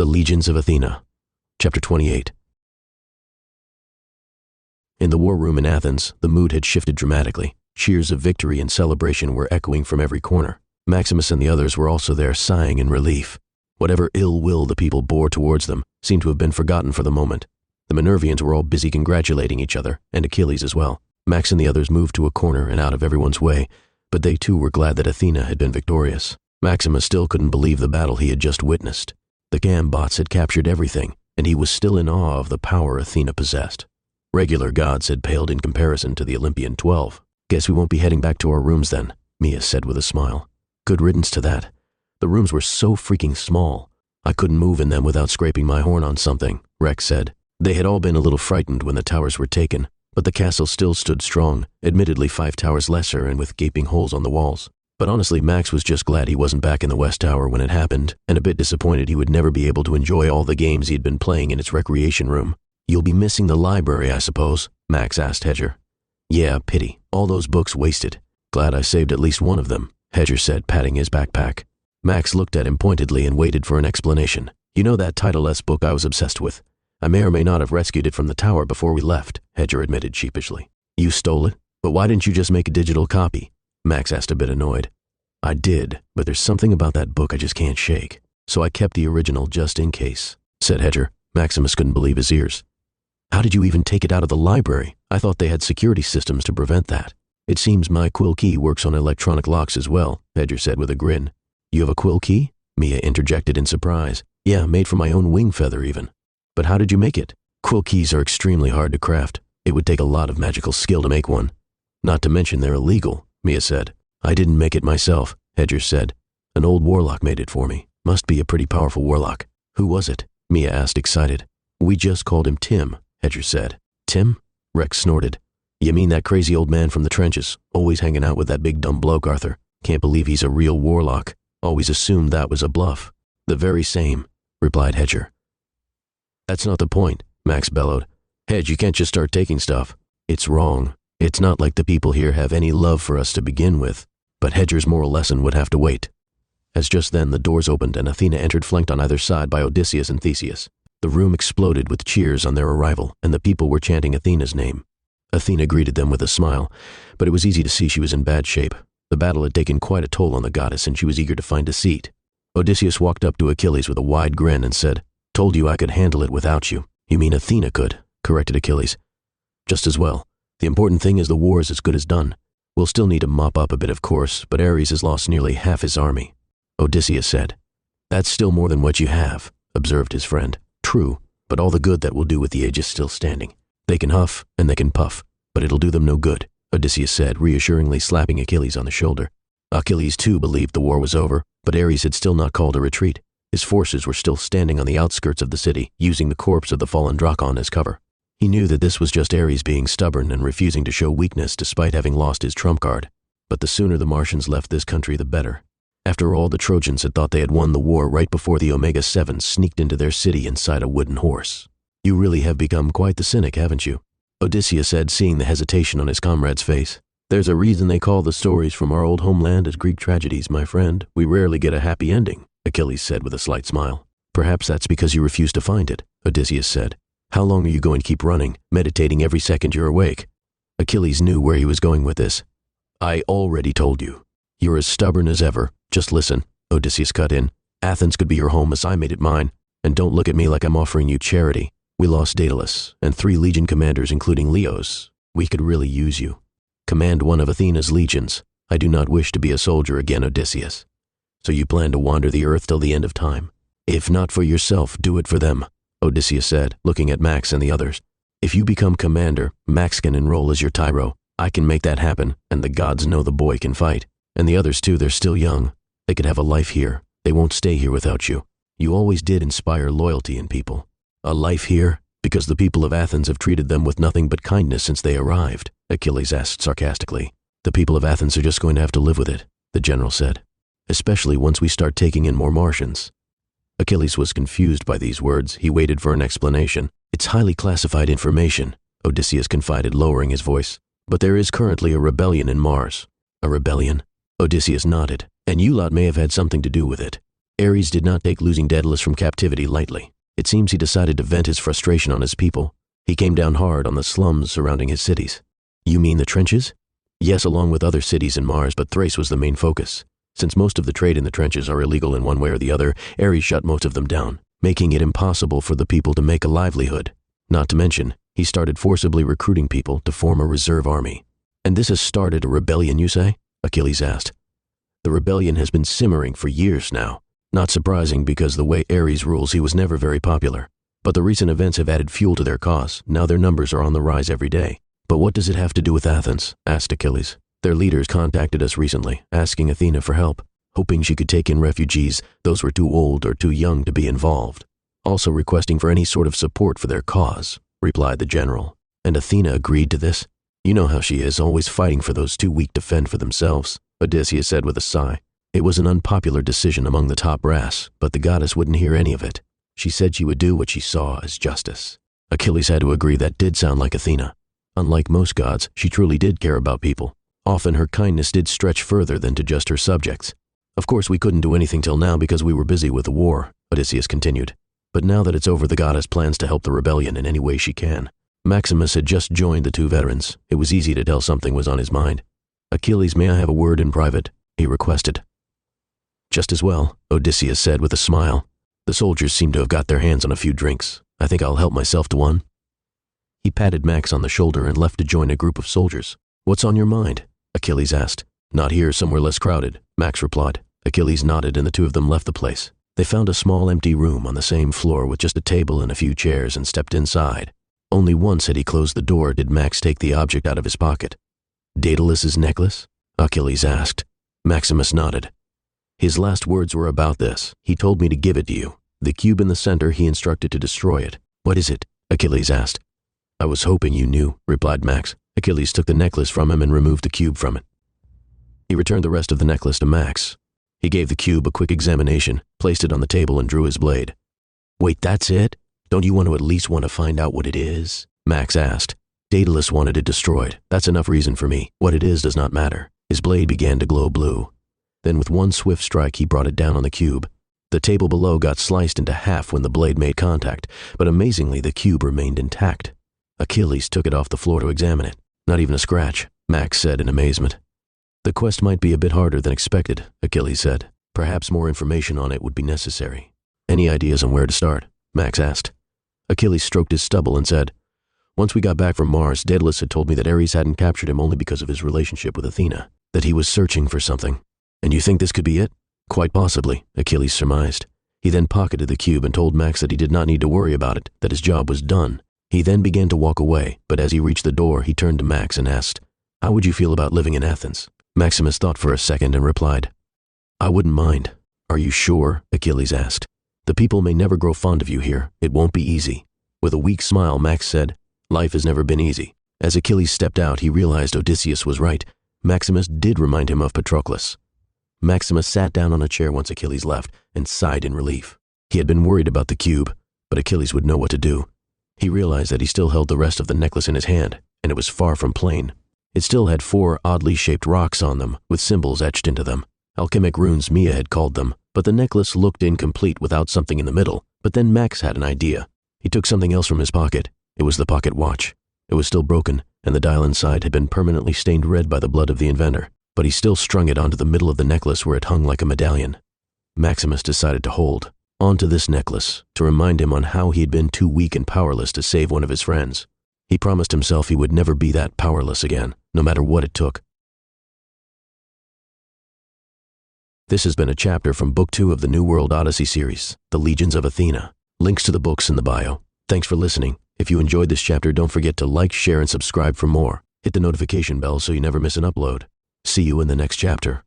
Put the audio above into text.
The Legions of Athena. Chapter 28. In the war room in Athens, the mood had shifted dramatically. Cheers of victory and celebration were echoing from every corner. Maximus and the others were also there, sighing in relief. Whatever ill will the people bore towards them seemed to have been forgotten for the moment. The Minervians were all busy congratulating each other, and Achilles as well. Max and the others moved to a corner and out of everyone's way, but they too were glad that Athena had been victorious. Maximus still couldn't believe the battle he had just witnessed. The Gambots had captured everything, and he was still in awe of the power Athena possessed. Regular gods had paled in comparison to the Olympian 12. "Guess we won't be heading back to our rooms then," Mia said with a smile. "Good riddance to that. The rooms were so freaking small. I couldn't move in them without scraping my horn on something," Rex said. They had all been a little frightened when the towers were taken, but the castle still stood strong, admittedly 5 towers lesser and with gaping holes on the walls. But honestly, Max was just glad he wasn't back in the West Tower when it happened, and a bit disappointed he would never be able to enjoy all the games he'd been playing in its recreation room. "You'll be missing the library, I suppose?" Max asked Hedger. "Yeah, pity. All those books wasted. Glad I saved at least one of them," Hedger said, patting his backpack. Max looked at him pointedly and waited for an explanation. "You know that title-less book I was obsessed with? I may or may not have rescued it from the tower before we left," Hedger admitted sheepishly. "You stole it? But why didn't you just make a digital copy?" Max asked, a bit annoyed. "I did, but there's something about that book I just can't shake. So I kept the original just in case," said Hedger. Maximus couldn't believe his ears. "How did you even take it out of the library? I thought they had security systems to prevent that." "It seems my quill key works on electronic locks as well," Hedger said with a grin. "You have a quill key?" Mia interjected in surprise. "Yeah, made from my own wing feather even." "But how did you make it?" "Quill keys are extremely hard to craft. It would take a lot of magical skill to make one. Not to mention they're illegal," Mia said. "I didn't make it myself," Hedger said. "An old warlock made it for me. Must be a pretty powerful warlock." "Who was it?" Mia asked, excited. "We just called him Tim," Hedger said. "Tim?" Rex snorted. "You mean that crazy old man from the trenches, always hanging out with that big dumb bloke, Arthur? Can't believe he's a real warlock. Always assumed that was a bluff." "The very same," replied Hedger. "That's not the point," Max bellowed. "Hedge, you can't just start taking stuff. It's wrong. It's not like the people here have any love for us to begin with." But Hedger's moral lesson would have to wait. As just then the doors opened and Athena entered, flanked on either side by Odysseus and Theseus. The room exploded with cheers on their arrival, and the people were chanting Athena's name. Athena greeted them with a smile, but it was easy to see she was in bad shape. The battle had taken quite a toll on the goddess, and she was eager to find a seat. Odysseus walked up to Achilles with a wide grin and said, "Told you I could handle it without you." "You mean Athena could," corrected Achilles. "Just as well. The important thing is the war is as good as done. We'll still need to mop up a bit, of course, but Ares has lost nearly half his army." Odysseus said. "That's still more than what you have," observed his friend. "True, but all the good that will do with the age is still standing. They can huff and they can puff, but it'll do them no good," Odysseus said, reassuringly slapping Achilles on the shoulder. Achilles too believed the war was over, but Ares had still not called a retreat. His forces were still standing on the outskirts of the city, using the corpse of the fallen Drakon as cover. He knew that this was just Ares being stubborn and refusing to show weakness despite having lost his trump card. But the sooner the Martians left this country, the better. After all, the Trojans had thought they had won the war right before the Omega-7 sneaked into their city inside a wooden horse. "You really have become quite the cynic, haven't you?" Odysseus said, seeing the hesitation on his comrade's face. "There's a reason they call the stories from our old homeland as Greek tragedies, my friend. We rarely get a happy ending," Achilles said with a slight smile. "Perhaps that's because you refuse to find it," Odysseus said. "How long are you going to keep running, meditating every second you're awake?" Achilles knew where he was going with this. "I already told you. You're as stubborn as ever. Just listen," Odysseus cut in. "Athens could be your home as I made it mine. And don't look at me like I'm offering you charity. We lost Daedalus, and 3 legion commanders including Leos. We could really use you. Command one of Athena's legions. I do not wish to be a soldier again, Odysseus. So you plan to wander the earth till the end of time? If not for yourself, do it for them," Odysseus said, looking at Max and the others. "If you become commander, Max can enroll as your tyro. I can make that happen, and the gods know the boy can fight. And the others too, they're still young. They could have a life here. They won't stay here without you. You always did inspire loyalty in people." "A life here? Because the people of Athens have treated them with nothing but kindness since they arrived?" Achilles asked sarcastically. "The people of Athens are just going to have to live with it," the general said. "Especially once we start taking in more Martians." Achilles was confused by these words. He waited for an explanation. "It's highly classified information," Odysseus confided, lowering his voice. "But there is currently a rebellion in Mars." "A rebellion?" Odysseus nodded. "And you lot may have had something to do with it. Ares did not take losing Daedalus from captivity lightly. It seems he decided to vent his frustration on his people. He came down hard on the slums surrounding his cities. You mean the trenches? Yes, along with other cities in Mars, but Thrace was the main focus. Since most of the trade in the trenches are illegal in one way or the other, Ares shut most of them down, making it impossible for the people to make a livelihood. Not to mention, he started forcibly recruiting people to form a reserve army. And this has started a rebellion, you say? Achilles asked. The rebellion has been simmering for years now. Not surprising because the way Ares rules, he was never very popular. But the recent events have added fuel to their cause. Now their numbers are on the rise every day. But what does it have to do with Athens? Asked Achilles. Their leaders contacted us recently, asking Athena for help, hoping she could take in refugees. Those were too old or too young to be involved. Also requesting for any sort of support for their cause, replied the general. And Athena agreed to this? You know how she is, always fighting for those too weak to fend for themselves, Odysseus said with a sigh. It was an unpopular decision among the top brass, but the goddess wouldn't hear any of it. She said she would do what she saw as justice. Achilles had to agree that did sound like Athena. Unlike most gods, she truly did care about people. Often her kindness did stretch further than to just her subjects. Of course, we couldn't do anything till now because we were busy with the war, Odysseus continued. But now that it's over, the goddess plans to help the rebellion in any way she can. Maximus had just joined the two veterans. It was easy to tell something was on his mind. Achilles, may I have a word in private? He requested. Just as well, Odysseus said with a smile. The soldiers seem to have got their hands on a few drinks. I think I'll help myself to one. He patted Max on the shoulder and left to join a group of soldiers. What's on your mind? Achilles asked. Not here, somewhere less crowded, Max replied. Achilles nodded and the two of them left the place. They found a small empty room on the same floor with just a table and a few chairs and stepped inside. Only once had he closed the door did Max take the object out of his pocket. Daedalus's necklace? Achilles asked. Maximus nodded. His last words were about this. He told me to give it to you. The cube in the center, he instructed to destroy it. What is it? Achilles asked. I was hoping you knew, replied Max. Achilles took the necklace from him and removed the cube from it. He returned the rest of the necklace to Max. He gave the cube a quick examination, placed it on the table and drew his blade. Wait, that's it? Don't you want to find out what it is? Max asked. Daedalus wanted it destroyed. That's enough reason for me. What it is does not matter. His blade began to glow blue. Then with one swift strike he brought it down on the cube. The table below got sliced into half when the blade made contact, but amazingly the cube remained intact. Achilles took it off the floor to examine it. Not even a scratch, Max said in amazement. The quest might be a bit harder than expected, Achilles said. Perhaps more information on it would be necessary. Any ideas on where to start? Max asked. Achilles stroked his stubble and said, Once we got back from Mars, Daedalus had told me that Ares hadn't captured him only because of his relationship with Athena, that he was searching for something. And you think this could be it? Quite possibly, Achilles surmised. He then pocketed the cube and told Max that he did not need to worry about it, that his job was done. He then began to walk away, but as he reached the door, he turned to Max and asked, How would you feel about living in Athens? Maximus thought for a second and replied, I wouldn't mind. Are you sure? Achilles asked. The people may never grow fond of you here. It won't be easy. With a weak smile, Max said, Life has never been easy. As Achilles stepped out, he realized Odysseus was right. Maximus did remind him of Patroclus. Maximus sat down on a chair once Achilles left and sighed in relief. He had been worried about the cube, but Achilles would know what to do. He realized that he still held the rest of the necklace in his hand, and it was far from plain. It still had 4 oddly shaped rocks on them, with symbols etched into them. Alchemic runes, Mia had called them, but the necklace looked incomplete without something in the middle. But then Max had an idea. He took something else from his pocket. It was the pocket watch. It was still broken, and the dial inside had been permanently stained red by the blood of the inventor. But he still strung it onto the middle of the necklace where it hung like a medallion. Maximus decided to hold onto this necklace to remind him on how he had been too weak and powerless to save one of his friends. He promised himself he would never be that powerless again, no matter what it took. This has been a chapter from Book 2 of the new World Odyssey Series, The Legions of Athena. Links to the books in the bio. Thanks for listening. If you enjoyed this chapter, don't forget to like, share, and subscribe for more. Hit the notification bell so you never miss an upload. See you in the next chapter.